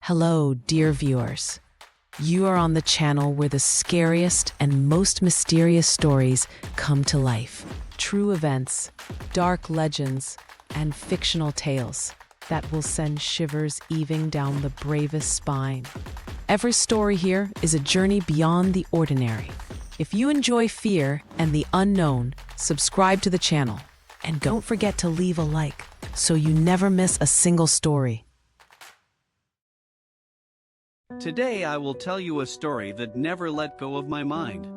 Hello, dear viewers. You are on the channel where the scariest and most mysterious stories come to life. True events, dark legends, and fictional tales that will send shivers even down the bravest spine. Every story here is a journey beyond the ordinary. If you enjoy fear and the unknown, subscribe to the channel. And don't forget to leave a like so you never miss a single story. Today I will tell you a story that never let go of my mind.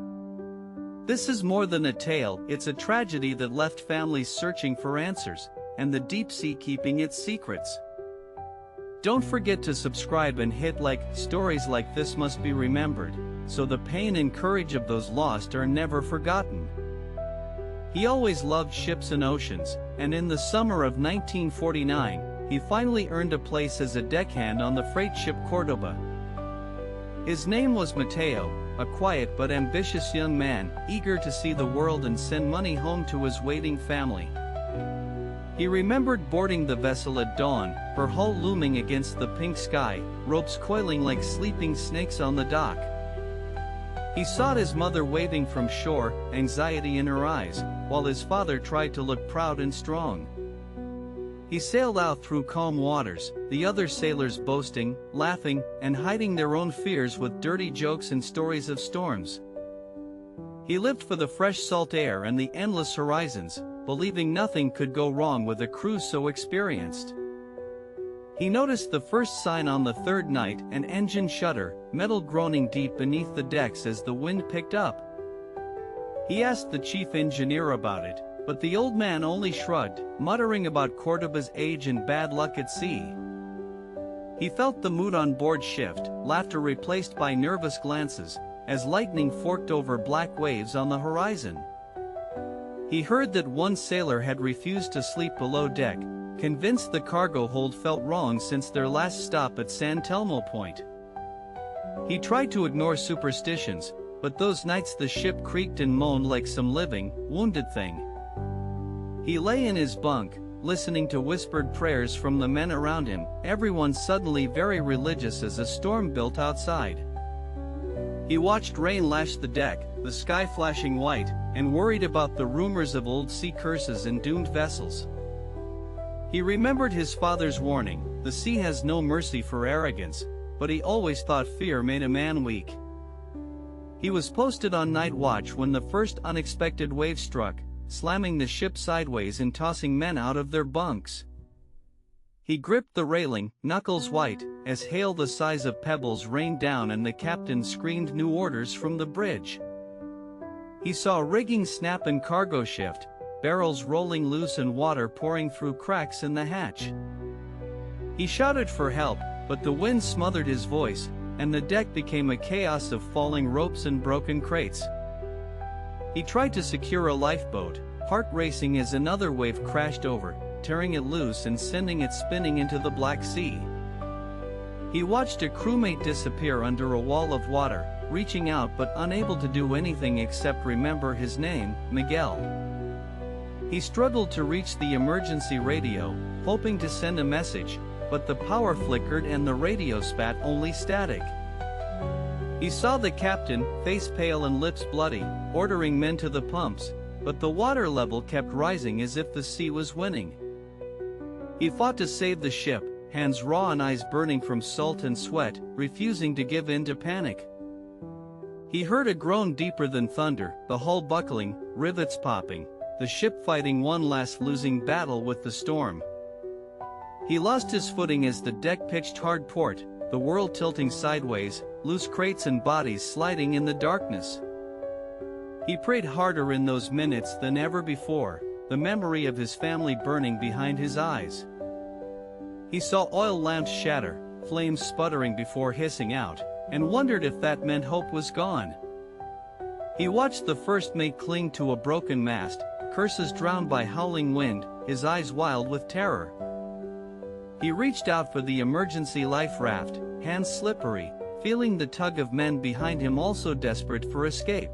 This is more than a tale, it's a tragedy that left families searching for answers, and the deep sea keeping its secrets. Don't forget to subscribe and hit like. Stories like this must be remembered, so the pain and courage of those lost are never forgotten. He always loved ships and oceans, and in the summer of 1949, he finally earned a place as a deckhand on the freight ship Córdoba. His name was Mateo, a quiet but ambitious young man, eager to see the world and send money home to his waiting family. He remembered boarding the vessel at dawn, her hull looming against the pink sky, ropes coiling like sleeping snakes on the dock. He saw his mother waving from shore, anxiety in her eyes, while his father tried to look proud and strong. He sailed out through calm waters, the other sailors boasting, laughing, and hiding their own fears with dirty jokes and stories of storms. He lived for the fresh salt air and the endless horizons, believing nothing could go wrong with a crew so experienced. He noticed the first sign on the third night, an engine shudder, metal groaning deep beneath the decks as the wind picked up. He asked the chief engineer about it, but the old man only shrugged, muttering about Córdoba's age and bad luck at sea. He felt the mood on board shift, laughter replaced by nervous glances, as lightning forked over black waves on the horizon. He heard that one sailor had refused to sleep below deck, convinced the cargo hold felt wrong since their last stop at San Telmo Point. He tried to ignore superstitions, but those nights the ship creaked and moaned like some living, wounded thing. He lay in his bunk, listening to whispered prayers from the men around him, everyone suddenly very religious as a storm built outside. He watched rain lash the deck, the sky flashing white, and worried about the rumors of old sea curses and doomed vessels. He remembered his father's warning, the sea has no mercy for arrogance, but he always thought fear made a man weak. He was posted on night watch when the first unexpected wave struck, slamming the ship sideways and tossing men out of their bunks. He gripped the railing, knuckles white, as hail the size of pebbles rained down and the captain screamed new orders from the bridge. He saw rigging snap and cargo shift, barrels rolling loose and water pouring through cracks in the hatch. He shouted for help, but the wind smothered his voice, and the deck became a chaos of falling ropes and broken crates. He tried to secure a lifeboat, heart racing as another wave crashed over, tearing it loose and sending it spinning into the Black Sea. He watched a crewmate disappear under a wall of water, reaching out but unable to do anything except remember his name, Miguel. He struggled to reach the emergency radio, hoping to send a message, but the power flickered and the radio spat only static. He saw the captain, face pale and lips bloody, ordering men to the pumps, but the water level kept rising as if the sea was winning. He fought to save the ship, hands raw and eyes burning from salt and sweat, refusing to give in to panic. He heard a groan deeper than thunder, the hull buckling, rivets popping, the ship fighting one last losing battle with the storm. He lost his footing as the deck pitched hard port, the world tilting sideways, loose crates and bodies sliding in the darkness. He prayed harder in those minutes than ever before, the memory of his family burning behind his eyes. He saw oil lamps shatter, flames sputtering before hissing out, and wondered if that meant hope was gone. He watched the first mate cling to a broken mast, curses drowned by howling wind, his eyes wild with terror. He reached out for the emergency life raft, hands slippery, feeling the tug of men behind him also desperate for escape.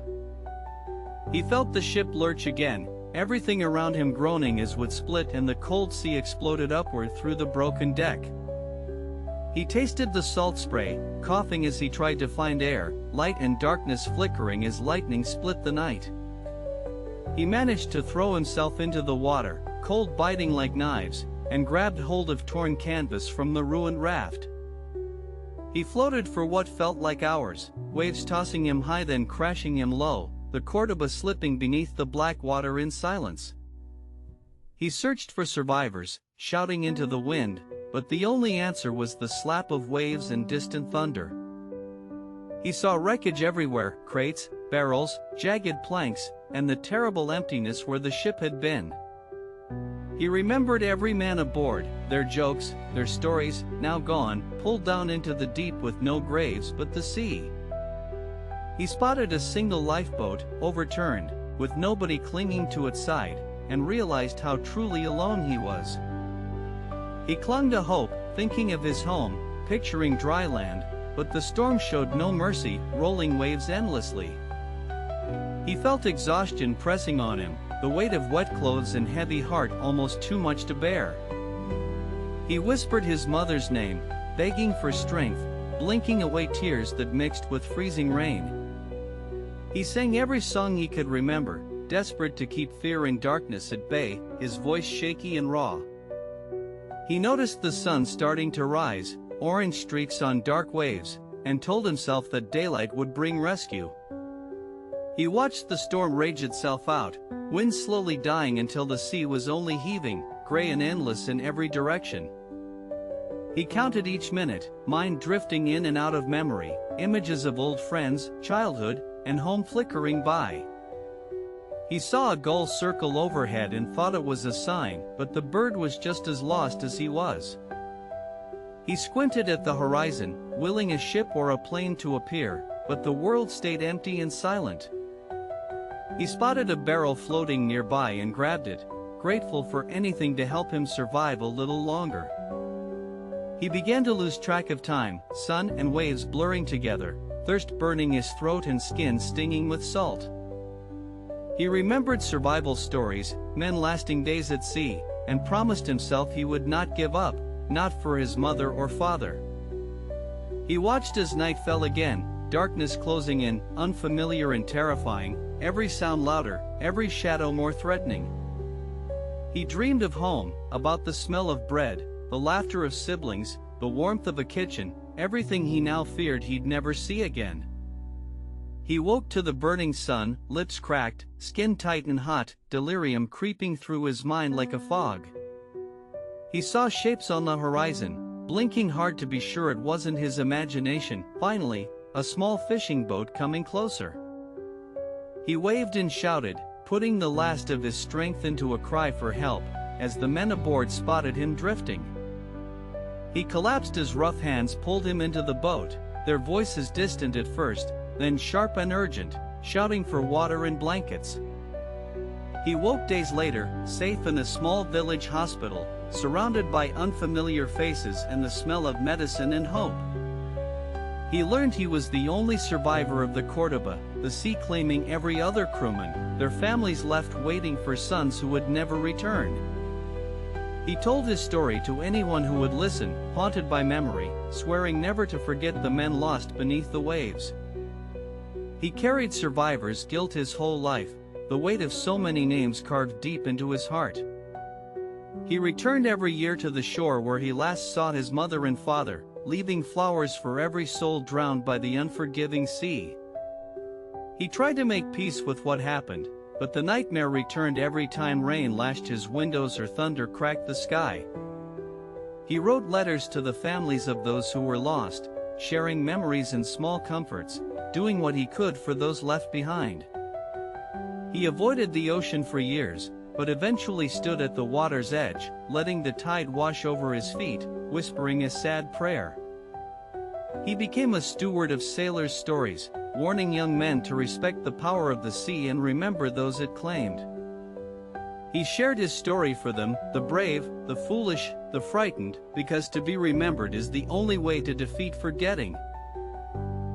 He felt the ship lurch again, everything around him groaning as would split and the cold sea exploded upward through the broken deck. He tasted the salt spray, coughing as he tried to find air, light and darkness flickering as lightning split the night. He managed to throw himself into the water, cold biting like knives, and grabbed hold of torn canvas from the ruined raft. He floated for what felt like hours, waves tossing him high then crashing him low, the Córdoba slipping beneath the black water in silence. He searched for survivors, shouting into the wind, but the only answer was the slap of waves and distant thunder. He saw wreckage everywhere, crates, barrels, jagged planks, and the terrible emptiness where the ship had been. He remembered every man aboard, their jokes, their stories, now gone, pulled down into the deep with no graves but the sea. He spotted a single lifeboat, overturned, with nobody clinging to its side, and realized how truly alone he was. He clung to hope, thinking of his home, picturing dry land, but the storm showed no mercy, rolling waves endlessly. He felt exhaustion pressing on him, the weight of wet clothes and heavy heart almost too much to bear. He whispered his mother's name, begging for strength, blinking away tears that mixed with freezing rain. He sang every song he could remember, desperate to keep fear and darkness at bay, his voice shaky and raw. He noticed the sun starting to rise, orange streaks on dark waves, and told himself that daylight would bring rescue. He watched the storm rage itself out, wind slowly dying until the sea was only heaving, gray and endless in every direction. He counted each minute, mind drifting in and out of memory, images of old friends, childhood, and home flickering by. He saw a gull circle overhead and thought it was a sign, but the bird was just as lost as he was. He squinted at the horizon, willing a ship or a plane to appear, but the world stayed empty and silent. He spotted a barrel floating nearby and grabbed it, grateful for anything to help him survive a little longer. He began to lose track of time, sun and waves blurring together, thirst burning his throat and skin stinging with salt. He remembered survival stories, men lasting days at sea, and promised himself he would not give up, not for his mother or father. He watched as night fell again, darkness closing in, unfamiliar and terrifying, every sound louder, every shadow more threatening. He dreamed of home, about the smell of bread, the laughter of siblings, the warmth of a kitchen, everything he now feared he'd never see again. He woke to the burning sun, lips cracked, skin tight and hot, delirium creeping through his mind like a fog. He saw shapes on the horizon, blinking hard to be sure it wasn't his imagination. Finally, a small fishing boat coming closer. He waved and shouted, putting the last of his strength into a cry for help, as the men aboard spotted him drifting. He collapsed as rough hands pulled him into the boat, their voices distant at first, then sharp and urgent, shouting for water and blankets. He woke days later, safe in a small village hospital, surrounded by unfamiliar faces and the smell of medicine and hope. He learned he was the only survivor of the Córdoba, the sea claiming every other crewman, their families left waiting for sons who would never return. He told his story to anyone who would listen, haunted by memory, swearing never to forget the men lost beneath the waves. He carried survivors' guilt his whole life, the weight of so many names carved deep into his heart. He returned every year to the shore where he last saw his mother and father, leaving flowers for every soul drowned by the unforgiving sea. He tried to make peace with what happened, but the nightmare returned every time rain lashed his windows or thunder cracked the sky. He wrote letters to the families of those who were lost, sharing memories and small comforts, doing what he could for those left behind. He avoided the ocean for years, but eventually stood at the water's edge, letting the tide wash over his feet, whispering a sad prayer. He became a steward of sailors' stories, warning young men to respect the power of the sea and remember those it claimed. He shared his story for them, the brave, the foolish, the frightened, because to be remembered is the only way to defeat forgetting.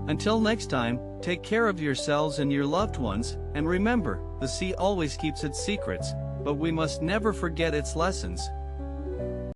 Until next time, take care of yourselves and your loved ones, and remember, the sea always keeps its secrets, but we must never forget its lessons.